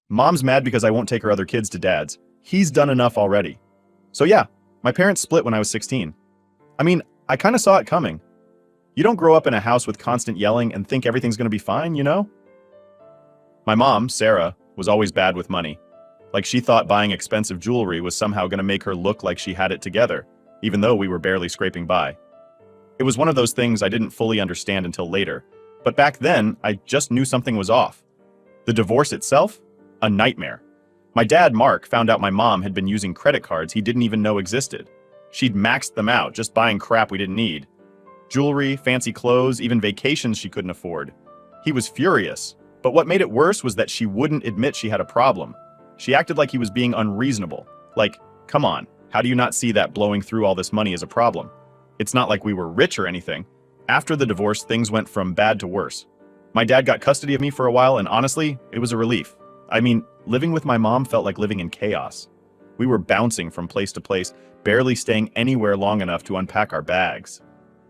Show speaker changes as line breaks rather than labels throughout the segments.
Mom's mad because I won't take her other kids to dad's. He's done enough already. So yeah, my parents split when I was 16. I mean, I kind of saw it coming. You don't grow up in a house with constant yelling and think everything's going to be fine, you know? My mom, Sarah, was always bad with money. Like she thought buying expensive jewelry was somehow going to make her look like she had it together, even though we were barely scraping by. It was one of those things I didn't fully understand until later, but back then I just knew something was off. The divorce itself? A nightmare. My dad, Mark, found out my mom had been using credit cards he didn't even know existed. She'd maxed them out, just buying crap we didn't need. Jewelry, fancy clothes, even vacations she couldn't afford. He was furious, but what made it worse was that she wouldn't admit she had a problem. She acted like he was being unreasonable. Like, come on, how do you not see that blowing through all this money is a problem? It's not like we were rich or anything. After the divorce, things went from bad to worse. My dad got custody of me for a while, and honestly, it was a relief. I mean, living with my mom felt like living in chaos. We were bouncing from place to place, barely staying anywhere long enough to unpack our bags.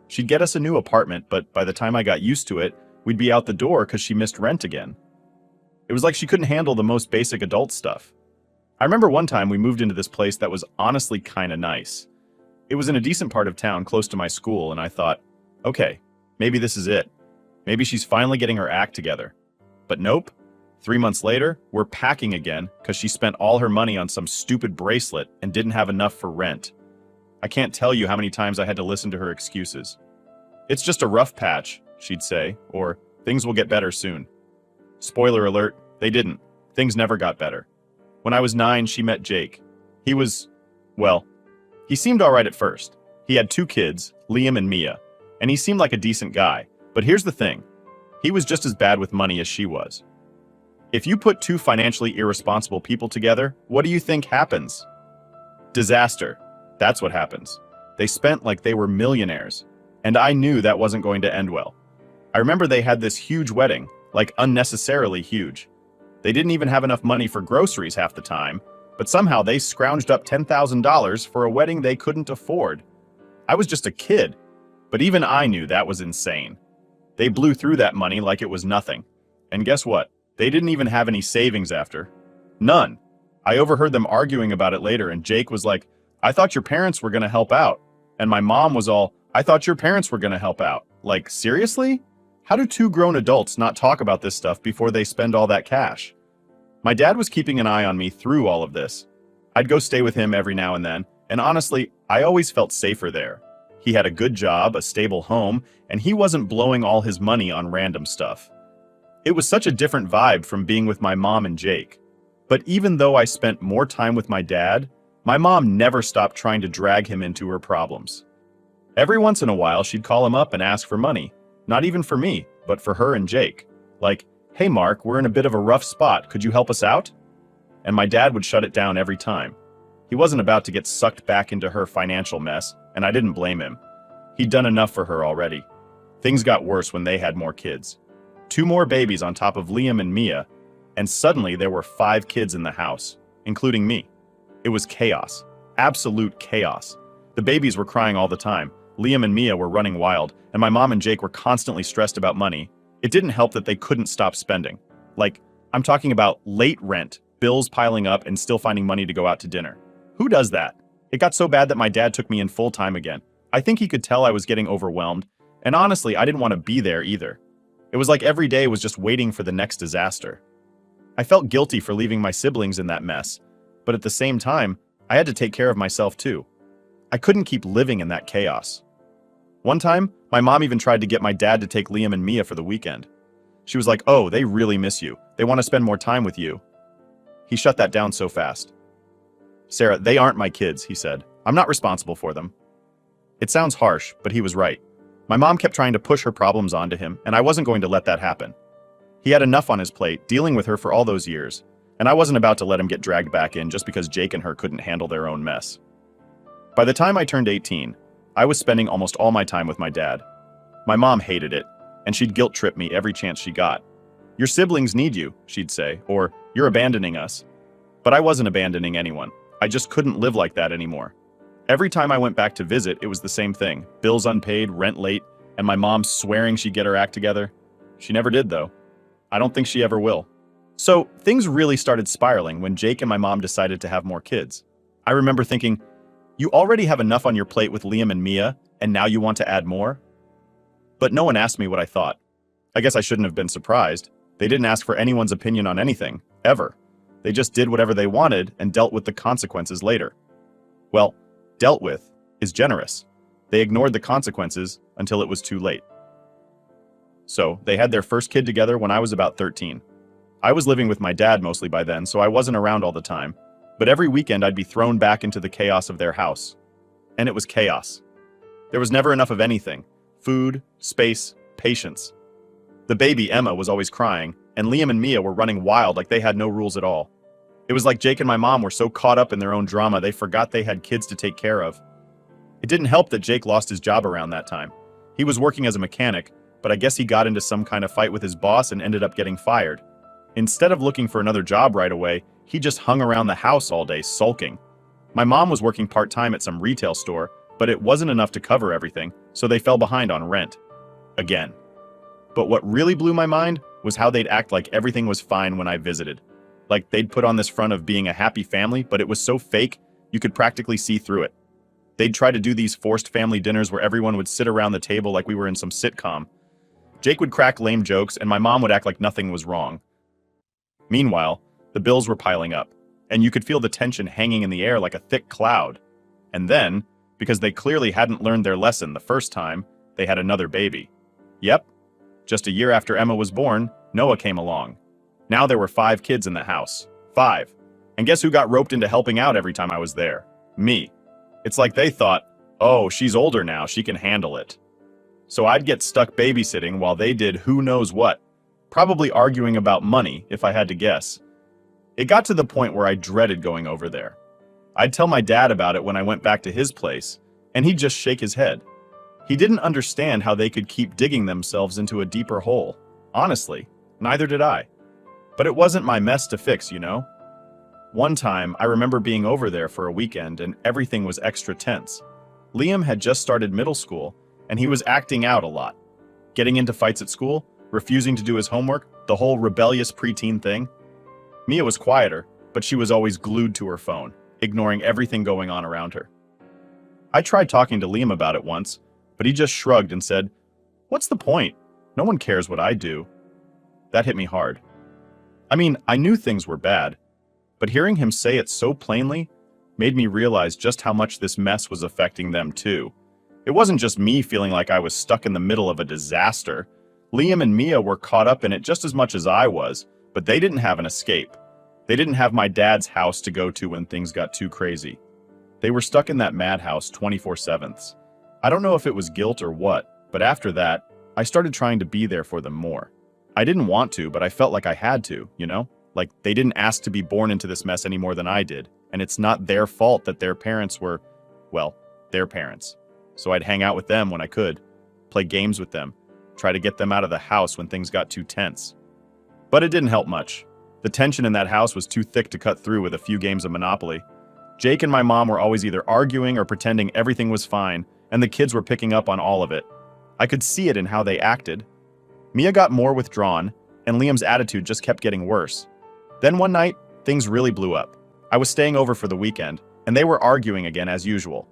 She'd get us a new apartment, but by the time I got used to it, we'd be out the door because she missed rent again. It was like she couldn't handle the most basic adult stuff. I remember one time we moved into this place that was honestly kind of nice. It was in a decent part of town close to my school, and I thought, okay, maybe this is it. Maybe she's finally getting her act together. But nope. 3 months later, we're packing again because she spent all her money on some stupid bracelet and didn't have enough for rent. I can't tell you how many times I had to listen to her excuses. It's just a rough patch, she'd say, or things will get better soon. Spoiler alert, they didn't. Things never got better. When I was 9, she met Jake. He was, well, he seemed all right at first. He had 2 kids, Liam and Mia, and he seemed like a decent guy. But here's the thing. He was just as bad with money as she was. If you put 2 financially irresponsible people together, what do you think happens? Disaster. That's what happens. They spent like they were millionaires, and I knew that wasn't going to end well. I remember they had this huge wedding, like unnecessarily huge. They didn't even have enough money for groceries half the time, but somehow they scrounged up $10,000 for a wedding they couldn't afford. I was just a kid, but even I knew that was insane. They blew through that money like it was nothing. And guess what? They didn't even have any savings after. None. I overheard them arguing about it later, and Jake was like, I thought your parents were going to help out. And my mom was all, I thought your parents were going to help out. Like, seriously? How do 2 grown adults not talk about this stuff before they spend all that cash? My dad was keeping an eye on me through all of this. I'd go stay with him every now and then, and honestly, I always felt safer there. He had a good job, a stable home, and he wasn't blowing all his money on random stuff. It was such a different vibe from being with my mom and Jake. But even though I spent more time with my dad, my mom never stopped trying to drag him into her problems. Every once in a while, she'd call him up and ask for money. Not even for me, but for her and Jake. Like, hey Mark, we're in a bit of a rough spot, could you help us out? And my dad would shut it down every time. He wasn't about to get sucked back into her financial mess, and I didn't blame him. He'd done enough for her already. Things got worse when they had more kids. 2 more babies on top of Liam and Mia, and suddenly there were 5 kids in the house, including me. It was chaos. Absolute chaos. The babies were crying all the time. Liam and Mia were running wild, and my mom and Jake were constantly stressed about money. It didn't help that they couldn't stop spending. Like, I'm talking about late rent, bills piling up, and still finding money to go out to dinner. Who does that? It got so bad that my dad took me in full time again. I think he could tell I was getting overwhelmed, and honestly, I didn't want to be there either. It was like every day was just waiting for the next disaster. I felt guilty for leaving my siblings in that mess, but at the same time, I had to take care of myself too. I couldn't keep living in that chaos. One time, my mom even tried to get my dad to take Liam and Mia for the weekend. She was like, oh, they really miss you. They want to spend more time with you. He shut that down so fast. Sarah, they aren't my kids, he said. I'm not responsible for them. It sounds harsh, but he was right. My mom kept trying to push her problems onto him, and I wasn't going to let that happen. He had enough on his plate, dealing with her for all those years, and I wasn't about to let him get dragged back in just because Jake and her couldn't handle their own mess. By the time I turned 18, I was spending almost all my time with my dad. My mom hated it, and she'd guilt-trip me every chance she got. Your siblings need you, she'd say, or you're abandoning us. But I wasn't abandoning anyone. I just couldn't live like that anymore. Every time I went back to visit, it was the same thing. Bills unpaid, rent late, and my mom swearing she'd get her act together. She never did, though. I don't think she ever will. So things really started spiraling when Jake and my mom decided to have more kids. I remember thinking, you already have enough on your plate with Liam and Mia, and now you want to add more? But no one asked me what I thought. I guess I shouldn't have been surprised. They didn't ask for anyone's opinion on anything, ever. They just did whatever they wanted and dealt with the consequences later. Well, dealt with is generous. They ignored the consequences until it was too late. So, they had their first kid together when I was about 13. I was living with my dad mostly by then, so I wasn't around all the time. But every weekend I'd be thrown back into the chaos of their house. And it was chaos. There was never enough of anything. Food, space, patience. The baby, Emma, was always crying, and Liam and Mia were running wild like they had no rules at all. It was like Jake and my mom were so caught up in their own drama they forgot they had kids to take care of. It didn't help that Jake lost his job around that time. He was working as a mechanic, but I guess he got into some kind of fight with his boss and ended up getting fired. Instead of looking for another job right away, he just hung around the house all day sulking. My mom was working part-time at some retail store, but it wasn't enough to cover everything, so they fell behind on rent. Again. But what really blew my mind was how they'd act like everything was fine when I visited. Like they'd put on this front of being a happy family, but it was so fake, you could practically see through it. They'd try to do these forced family dinners where everyone would sit around the table like we were in some sitcom. Jake would crack lame jokes, and my mom would act like nothing was wrong. Meanwhile, the bills were piling up, and you could feel the tension hanging in the air like a thick cloud. And then, because they clearly hadn't learned their lesson the first time, they had another baby. Yep. Just a year after Emma was born, Noah came along. Now there were 5 kids in the house. 5. And guess who got roped into helping out every time I was there? Me. It's like they thought, oh, she's older now, she can handle it. So I'd get stuck babysitting while they did who knows what, probably arguing about money, if I had to guess. It got to the point where I dreaded going over there. I'd tell my dad about it when I went back to his place, and he'd just shake his head. He didn't understand how they could keep digging themselves into a deeper hole. Honestly, neither did I. But it wasn't my mess to fix, you know? One time, I remember being over there for a weekend and everything was extra tense. Liam had just started middle school, and he was acting out a lot. Getting into fights at school, refusing to do his homework, the whole rebellious preteen thing. Mia was quieter, but she was always glued to her phone, ignoring everything going on around her. I tried talking to Liam about it once, but he just shrugged and said, "What's the point? No one cares what I do." That hit me hard. I mean, I knew things were bad, but hearing him say it so plainly made me realize just how much this mess was affecting them too. It wasn't just me feeling like I was stuck in the middle of a disaster. Liam and Mia were caught up in it just as much as I was, but they didn't have an escape. They didn't have my dad's house to go to when things got too crazy. They were stuck in that madhouse 24/7. I don't know if it was guilt or what, but after that, I started trying to be there for them more. I didn't want to, but I felt like I had to, you know? Like they didn't ask to be born into this mess any more than I did, and it's not their fault that their parents were, well, their parents. So I'd hang out with them when I could, play games with them, try to get them out of the house when things got too tense. But it didn't help much. The tension in that house was too thick to cut through with a few games of Monopoly. Jake and my mom were always either arguing or pretending everything was fine, and the kids were picking up on all of it. I could see it in how they acted. Mia got more withdrawn, and Liam's attitude just kept getting worse. Then one night, things really blew up. I was staying over for the weekend, and they were arguing again as usual.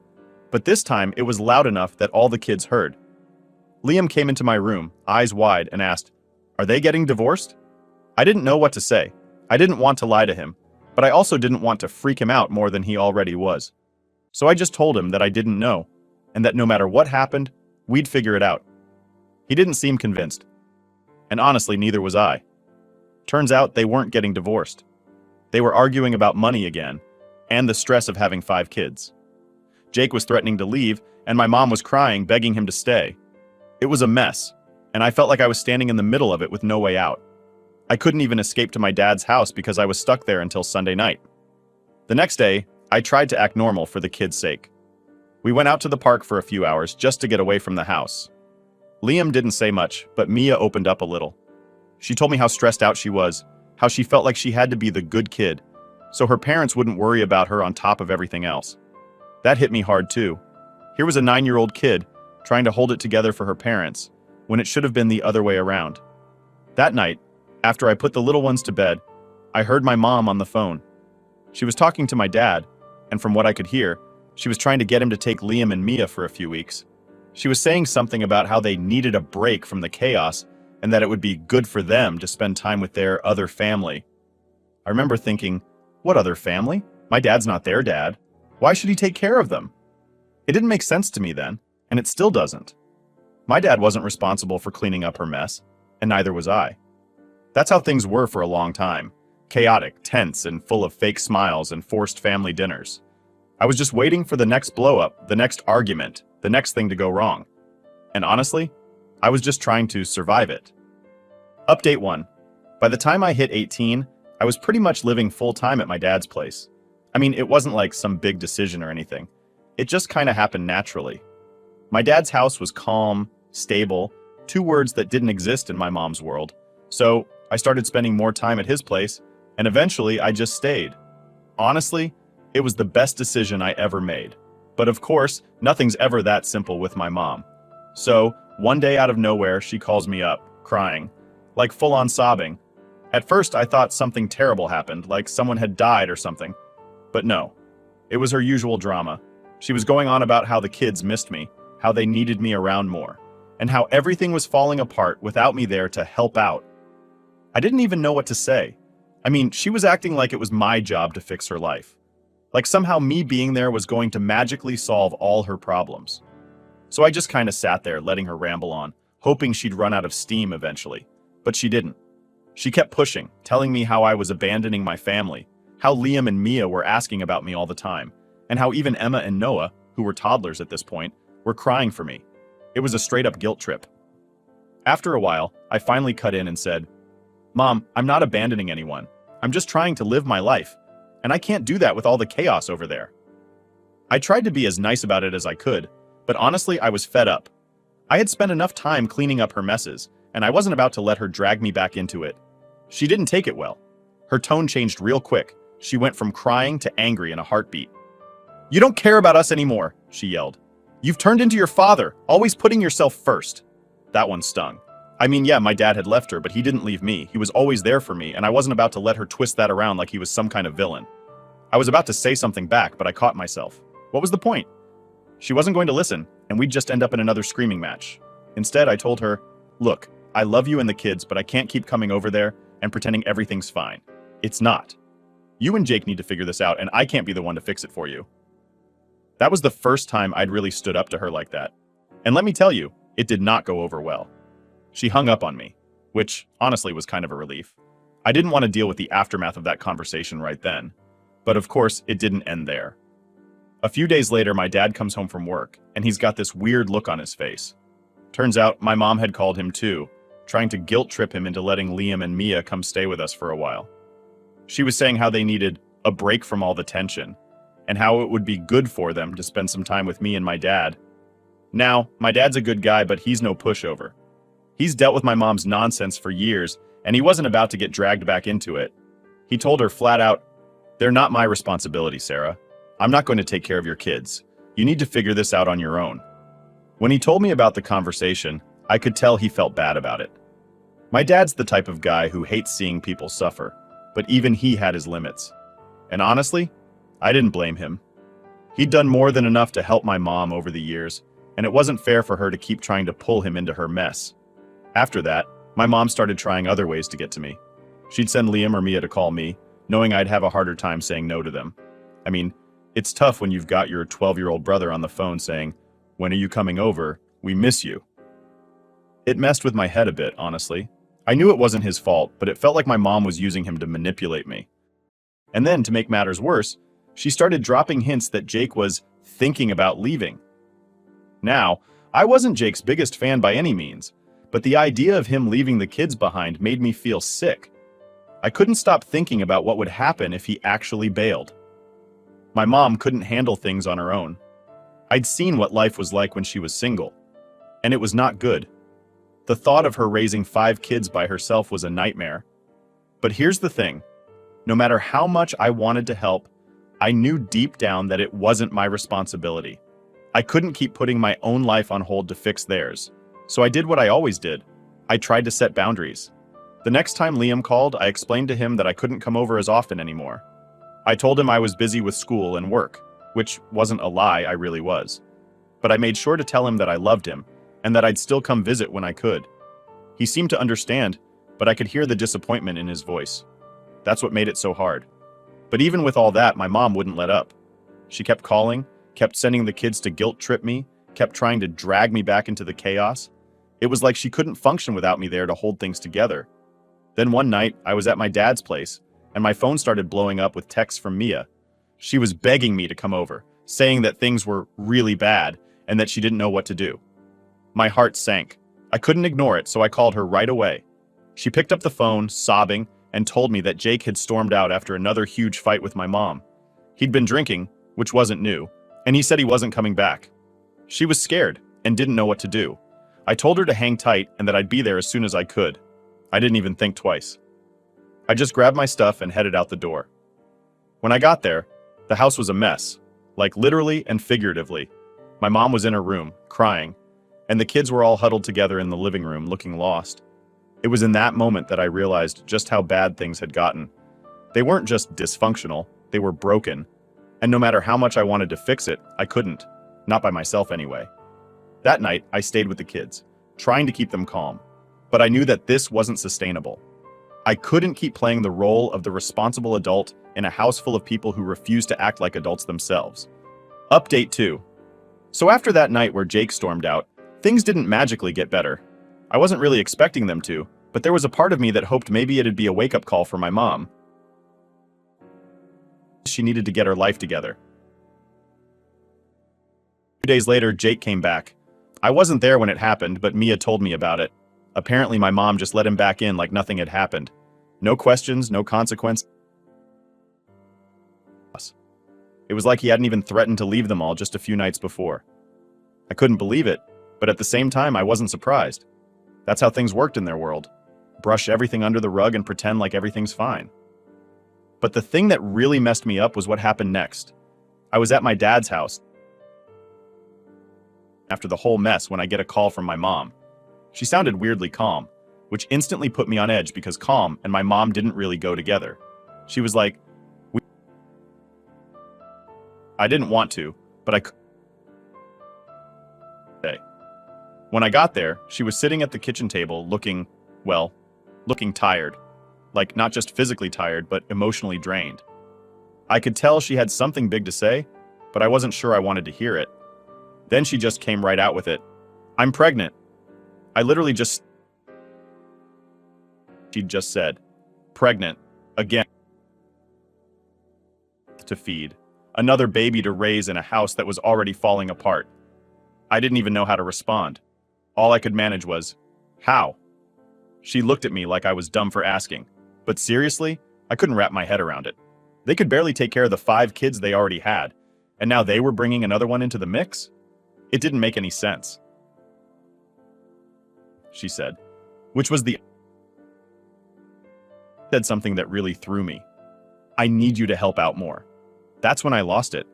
But this time, it was loud enough that all the kids heard. Liam came into my room, eyes wide, and asked, "Are they getting divorced?" I didn't know what to say. I didn't want to lie to him, but I also didn't want to freak him out more than he already was. So I just told him that I didn't know, and that no matter what happened, we'd figure it out. He didn't seem convinced. And honestly, neither was I. Turns out they weren't getting divorced. They were arguing about money again, and the stress of having 5 kids. Jake was threatening to leave, and my mom was crying, begging him to stay. It was a mess, and I felt like I was standing in the middle of it with no way out. I couldn't even escape to my dad's house because I was stuck there until Sunday night. The next day, I tried to act normal for the kids' sake. We went out to the park for a few hours just to get away from the house. Liam didn't say much, but Mia opened up a little. She told me how stressed out she was, how she felt like she had to be the good kid, so her parents wouldn't worry about her on top of everything else. That hit me hard too. Here was a 9-year-old kid trying to hold it together for her parents, when it should have been the other way around. That night, after I put the little ones to bed, I heard my mom on the phone. She was talking to my dad, and from what I could hear, she was trying to get him to take Liam and Mia for a few weeks. She was saying something about how they needed a break from the chaos and that it would be good for them to spend time with their other family. I remember thinking, what other family? My dad's not their dad. Why should he take care of them? It didn't make sense to me then, and it still doesn't. My dad wasn't responsible for cleaning up her mess, and neither was I. That's how things were for a long time. Chaotic, tense, and full of fake smiles and forced family dinners. I was just waiting for the next blow-up, the next argument, the next thing to go wrong. And honestly, I was just trying to survive it. Update 1. By the time I hit 18, I was pretty much living full-time at my dad's place. I mean, it wasn't like some big decision or anything. It just kind of happened naturally. My dad's house was calm, stable, 2 words that didn't exist in my mom's world. So I started spending more time at his place, and eventually I just stayed. Honestly, it was the best decision I ever made. But of course, nothing's ever that simple with my mom. So, one day out of nowhere, she calls me up, crying, like full-on sobbing. At first, I thought something terrible happened, like someone had died or something. But no, it was her usual drama. She was going on about how the kids missed me, how they needed me around more, and how everything was falling apart without me there to help out. I didn't even know what to say. I mean, she was acting like it was my job to fix her life. Like somehow me being there was going to magically solve all her problems. So I just kind of sat there letting her ramble on, hoping she'd run out of steam eventually. But she didn't. She kept pushing, telling me how I was abandoning my family, how Liam and Mia were asking about me all the time, and how even Emma and Noah, who were toddlers at this point, were crying for me. It was a straight-up guilt trip. After a while, I finally cut in and said, "Mom, I'm not abandoning anyone. I'm just trying to live my life, and I can't do that with all the chaos over there." I tried to be as nice about it as I could, but honestly, I was fed up. I had spent enough time cleaning up her messes, and I wasn't about to let her drag me back into it. She didn't take it well. Her tone changed real quick. She went from crying to angry in a heartbeat. "You don't care about us anymore," she yelled. "You've turned into your father, always putting yourself first." That one stung. I mean, yeah, my dad had left her, but he didn't leave me. He was always there for me, and I wasn't about to let her twist that around like he was some kind of villain. I was about to say something back, but I caught myself. What was the point? She wasn't going to listen, and we'd just end up in another screaming match. Instead, I told her, "Look, I love you and the kids, but I can't keep coming over there and pretending everything's fine. It's not. You and Jake need to figure this out, and I can't be the one to fix it for you." That was the first time I'd really stood up to her like that. And let me tell you, it did not go over well. She hung up on me, which honestly was kind of a relief. I didn't want to deal with the aftermath of that conversation right then. But of course, it didn't end there. A few days later, my dad comes home from work, and he's got this weird look on his face. Turns out, my mom had called him too, trying to guilt trip him into letting Liam and Mia come stay with us for a while. She was saying how they needed a break from all the tension, and how it would be good for them to spend some time with me and my dad. Now, my dad's a good guy, but he's no pushover. He's dealt with my mom's nonsense for years, and he wasn't about to get dragged back into it. He told her flat out, "They're not my responsibility, Sarah. I'm not going to take care of your kids. You need to figure this out on your own." When he told me about the conversation, I could tell he felt bad about it. My dad's the type of guy who hates seeing people suffer, but even he had his limits. And honestly, I didn't blame him. He'd done more than enough to help my mom over the years, and it wasn't fair for her to keep trying to pull him into her mess. After that, my mom started trying other ways to get to me. She'd send Liam or Mia to call me, knowing I'd have a harder time saying no to them. I mean, it's tough when you've got your 12-year-old brother on the phone saying, "When are you coming over? We miss you." It messed with my head a bit, honestly. I knew it wasn't his fault, but it felt like my mom was using him to manipulate me. And then, to make matters worse, she started dropping hints that Jake was thinking about leaving. Now, I wasn't Jake's biggest fan by any means, but the idea of him leaving the kids behind made me feel sick. I couldn't stop thinking about what would happen if he actually bailed. My mom couldn't handle things on her own. I'd seen what life was like when she was single, and it was not good. The thought of her raising 5 kids by herself was a nightmare. But here's the thing. No matter how much I wanted to help, I knew deep down that it wasn't my responsibility. I couldn't keep putting my own life on hold to fix theirs. So I did what I always did. I tried to set boundaries. The next time Liam called, I explained to him that I couldn't come over as often anymore. I told him I was busy with school and work, which wasn't a lie, I really was. But I made sure to tell him that I loved him, and that I'd still come visit when I could. He seemed to understand, but I could hear the disappointment in his voice. That's what made it so hard. But even with all that, my mom wouldn't let up. She kept calling, kept sending the kids to guilt trip me, kept trying to drag me back into the chaos. It was like she couldn't function without me there to hold things together. Then one night, I was at my dad's place, and my phone started blowing up with texts from Mia. She was begging me to come over, saying that things were really bad and that she didn't know what to do. My heart sank. I couldn't ignore it, so I called her right away. She picked up the phone, sobbing, and told me that Jake had stormed out after another huge fight with my mom. He'd been drinking, which wasn't new, and he said he wasn't coming back. She was scared and didn't know what to do. I told her to hang tight and that I'd be there as soon as I could. I didn't even think twice. I just grabbed my stuff and headed out the door. When I got there, the house was a mess, like literally and figuratively. My mom was in her room, crying, and the kids were all huddled together in the living room, looking lost. It was in that moment that I realized just how bad things had gotten. They weren't just dysfunctional, they were broken. And no matter how much I wanted to fix it, I couldn't. Not by myself anyway. That night, I stayed with the kids, trying to keep them calm. But I knew that this wasn't sustainable. I couldn't keep playing the role of the responsible adult in a house full of people who refuse to act like adults themselves. Update 2. So after that night where Jake stormed out, things didn't magically get better. I wasn't really expecting them to, but there was a part of me that hoped maybe it'd be a wake-up call for my mom. She needed to get her life together. A few days later, Jake came back. I wasn't there when it happened, but Mia told me about it. Apparently, my mom just let him back in like nothing had happened. No questions, no consequence. It was like he hadn't even threatened to leave them all just a few nights before. I couldn't believe it, but at the same time, I wasn't surprised. That's how things worked in their world. Brush everything under the rug and pretend like everything's fine. But the thing that really messed me up was what happened next. I was at my dad's house after the whole mess when I get a call from my mom. She sounded weirdly calm, which instantly put me on edge because calm and my mom didn't really go together. She was like, I didn't want to, but I could. When I got there, she was sitting at the kitchen table looking tired. Like not just physically tired, but emotionally drained. I could tell she had something big to say, but I wasn't sure I wanted to hear it. Then she just came right out with it. I'm pregnant. She'd just said, pregnant, again. To feed. Another baby to raise in a house that was already falling apart. I didn't even know how to respond. All I could manage was, how? She looked at me like I was dumb for asking. But seriously, I couldn't wrap my head around it. They could barely take care of the 5 kids they already had, and now they were bringing another one into the mix? It didn't make any sense. She said, said something that really threw me. I need you to help out more. That's when I lost it.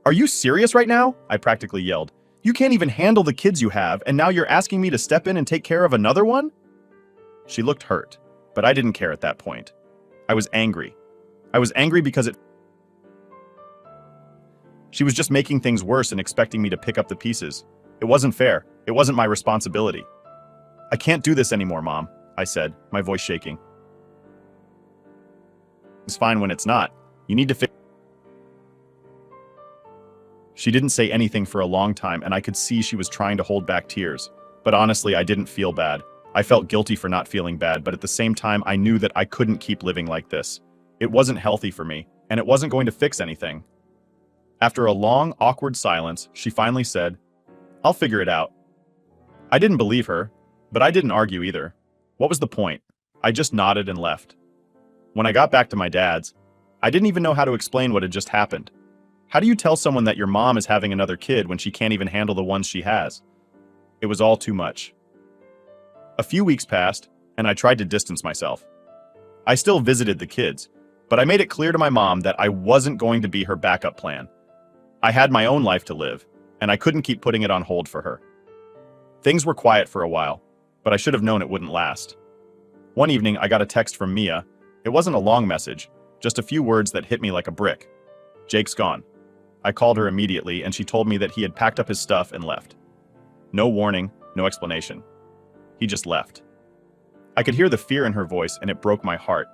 Are you serious right now? I practically yelled. You can't even handle the kids you have, and now you're asking me to step in and take care of another one? She looked hurt, but I didn't care at that point. I was angry. I was angry because she was just making things worse and expecting me to pick up the pieces. It wasn't fair. It wasn't my responsibility. I can't do this anymore, Mom, I said, my voice shaking. It's fine when it's not. You need to fix. She didn't say anything for a long time, and I could see she was trying to hold back tears. But honestly, I didn't feel bad. I felt guilty for not feeling bad, but at the same time, I knew that I couldn't keep living like this. It wasn't healthy for me, and it wasn't going to fix anything. After a long, awkward silence, she finally said, I'll figure it out. I didn't believe her, but I didn't argue either. What was the point? I just nodded and left. When I got back to my dad's, I didn't even know how to explain what had just happened. How do you tell someone that your mom is having another kid when she can't even handle the ones she has? It was all too much. A few weeks passed, and I tried to distance myself. I still visited the kids, but I made it clear to my mom that I wasn't going to be her backup plan. I had my own life to live, and I couldn't keep putting it on hold for her. Things were quiet for a while, but I should have known it wouldn't last. One evening, I got a text from Mia. It wasn't a long message, just a few words that hit me like a brick. Jake's gone. I called her immediately, and she told me that he had packed up his stuff and left. No warning, no explanation. He just left. I could hear the fear in her voice, and it broke my heart.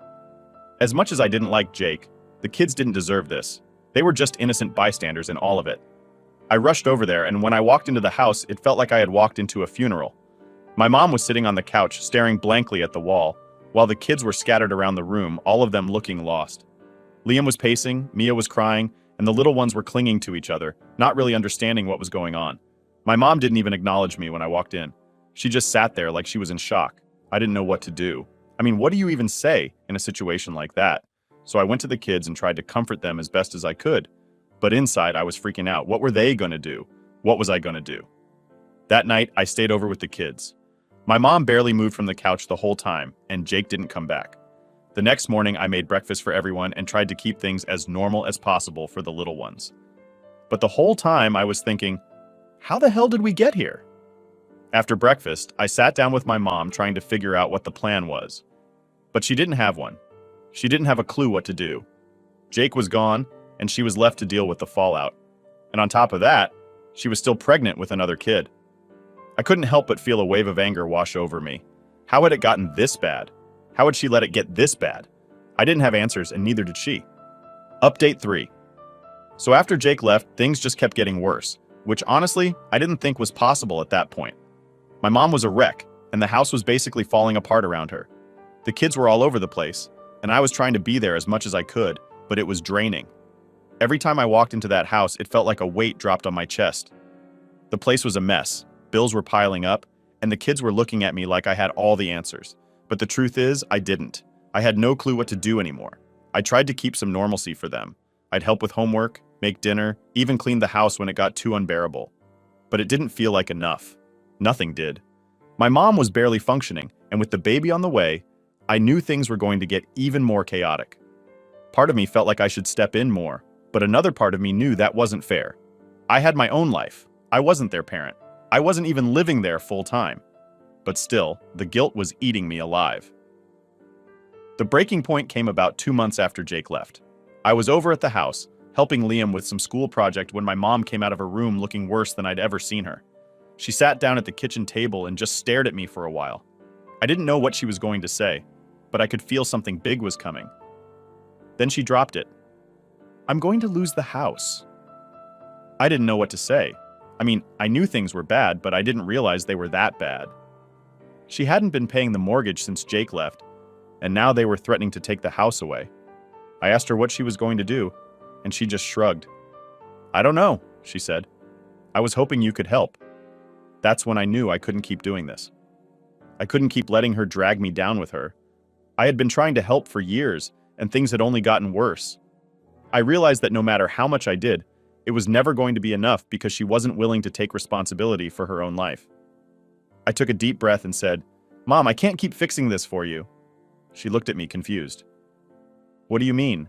As much as I didn't like Jake, the kids didn't deserve this. They were just innocent bystanders in all of it. I rushed over there, and when I walked into the house, it felt like I had walked into a funeral. My mom was sitting on the couch, staring blankly at the wall, while the kids were scattered around the room, all of them looking lost. Liam was pacing, Mia was crying, and the little ones were clinging to each other, not really understanding what was going on. My mom didn't even acknowledge me when I walked in. She just sat there like she was in shock. I didn't know what to do. I mean, what do you even say in a situation like that? So I went to the kids and tried to comfort them as best as I could. But inside, I was freaking out. What were they going to do? What was I going to do? That night, I stayed over with the kids. My mom barely moved from the couch the whole time, and Jake didn't come back. The next morning, I made breakfast for everyone and tried to keep things as normal as possible for the little ones. But the whole time, I was thinking, how the hell did we get here? After breakfast, I sat down with my mom trying to figure out what the plan was. But she didn't have one. She didn't have a clue what to do. Jake was gone, and she was left to deal with the fallout. And on top of that, she was still pregnant with another kid. I couldn't help but feel a wave of anger wash over me. How had it gotten this bad? How had she let it get this bad? I didn't have answers, and neither did she. Update 3. So after Jake left, things just kept getting worse, which honestly, I didn't think was possible at that point. My mom was a wreck, and the house was basically falling apart around her. The kids were all over the place, and I was trying to be there as much as I could, but it was draining. Every time I walked into that house, it felt like a weight dropped on my chest. The place was a mess, bills were piling up, and the kids were looking at me like I had all the answers. But the truth is, I didn't. I had no clue what to do anymore. I tried to keep some normalcy for them. I'd help with homework, make dinner, even clean the house when it got too unbearable. But it didn't feel like enough. Nothing did. My mom was barely functioning, and with the baby on the way, I knew things were going to get even more chaotic. Part of me felt like I should step in more, but another part of me knew that wasn't fair. I had my own life. I wasn't their parent. I wasn't even living there full time. But still, the guilt was eating me alive. The breaking point came about 2 months after Jake left. I was over at the house, helping Liam with some school project when my mom came out of her room looking worse than I'd ever seen her. She sat down at the kitchen table and just stared at me for a while. I didn't know what she was going to say, but I could feel something big was coming. Then she dropped it. "I'm going to lose the house." I didn't know what to say. I mean, I knew things were bad, but I didn't realize they were that bad. She hadn't been paying the mortgage since Jake left, and now they were threatening to take the house away. I asked her what she was going to do, and she just shrugged. "I don't know," she said. "I was hoping you could help." That's when I knew I couldn't keep doing this. I couldn't keep letting her drag me down with her. I had been trying to help for years, and things had only gotten worse. I realized that no matter how much I did, it was never going to be enough because she wasn't willing to take responsibility for her own life. I took a deep breath and said, "Mom, I can't keep fixing this for you." She looked at me confused. "What do you mean?"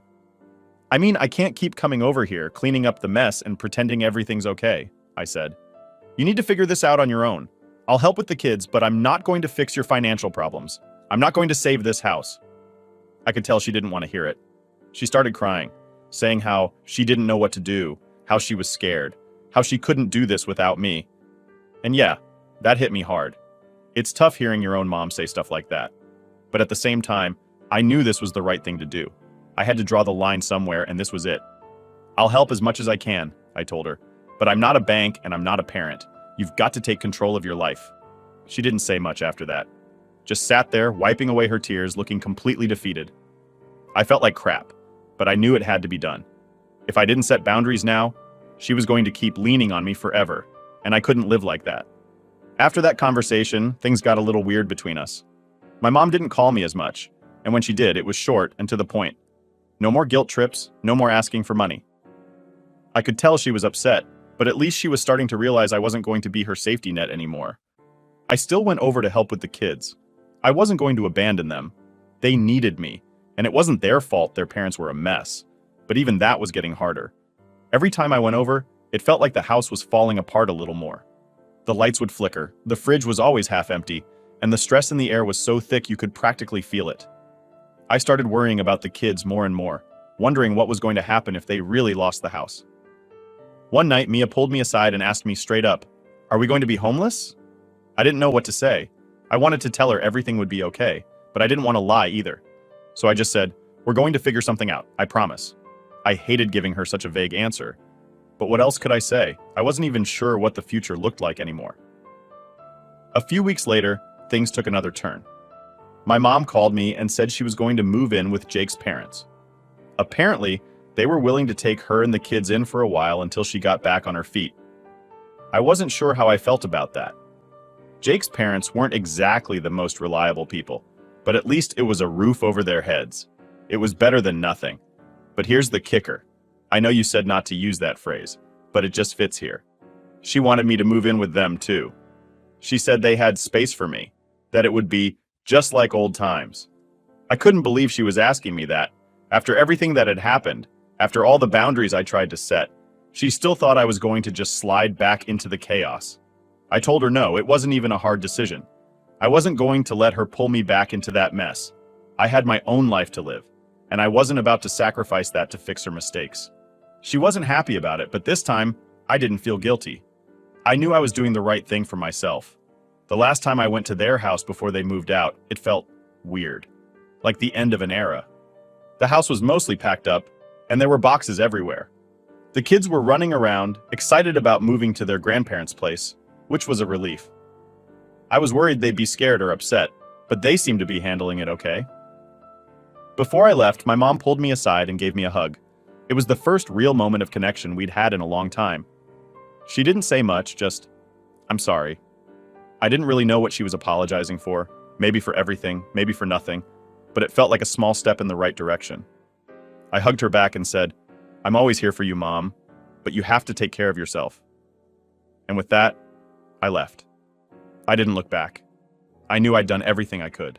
"I mean, I can't keep coming over here, cleaning up the mess and pretending everything's okay," I said. "You need to figure this out on your own. I'll help with the kids, but I'm not going to fix your financial problems. I'm not going to save this house." I could tell she didn't want to hear it. She started crying, saying how she didn't know what to do, how she was scared, how she couldn't do this without me. And yeah, that hit me hard. It's tough hearing your own mom say stuff like that. But at the same time, I knew this was the right thing to do. I had to draw the line somewhere, and this was it. "I'll help as much as I can," I told her. "But I'm not a bank and I'm not a parent. You've got to take control of your life." She didn't say much after that. Just sat there, wiping away her tears, looking completely defeated. I felt like crap, but I knew it had to be done. If I didn't set boundaries now, she was going to keep leaning on me forever, and I couldn't live like that. After that conversation, things got a little weird between us. My mom didn't call me as much, and when she did, it was short and to the point. No more guilt trips, no more asking for money. I could tell she was upset, but at least she was starting to realize I wasn't going to be her safety net anymore. I still went over to help with the kids. I wasn't going to abandon them. They needed me, and it wasn't their fault their parents were a mess. But even that was getting harder. Every time I went over, it felt like the house was falling apart a little more. The lights would flicker, the fridge was always half empty, and the stress in the air was so thick you could practically feel it. I started worrying about the kids more and more, wondering what was going to happen if they really lost the house. One night, Mia pulled me aside and asked me straight up, "Are we going to be homeless?" I didn't know what to say. I wanted to tell her everything would be okay, but I didn't want to lie either. So I just said, "We're going to figure something out, I promise." I hated giving her such a vague answer. But what else could I say? I wasn't even sure what the future looked like anymore. A few weeks later, things took another turn. My mom called me and said she was going to move in with Jake's parents. Apparently, they were willing to take her and the kids in for a while until she got back on her feet. I wasn't sure how I felt about that. Jake's parents weren't exactly the most reliable people, but at least it was a roof over their heads. It was better than nothing. But here's the kicker. I know you said not to use that phrase, but it just fits here. She wanted me to move in with them too. She said they had space for me, that it would be just like old times. I couldn't believe she was asking me that. After everything that had happened, after all the boundaries I tried to set, she still thought I was going to just slide back into the chaos. I told her no, it wasn't even a hard decision. I wasn't going to let her pull me back into that mess. I had my own life to live, and I wasn't about to sacrifice that to fix her mistakes. She wasn't happy about it, but this time, I didn't feel guilty. I knew I was doing the right thing for myself. The last time I went to their house before they moved out, it felt weird, like the end of an era. The house was mostly packed up, and there were boxes everywhere. The kids were running around, excited about moving to their grandparents' place, which was a relief. I was worried they'd be scared or upset, but they seemed to be handling it okay. Before I left, my mom pulled me aside and gave me a hug. It was the first real moment of connection we'd had in a long time. She didn't say much, just, "I'm sorry." I didn't really know what she was apologizing for, maybe for everything, maybe for nothing, but it felt like a small step in the right direction. I hugged her back and said, "I'm always here for you, Mom, but you have to take care of yourself." And with that, I left. I didn't look back. I knew I'd done everything I could.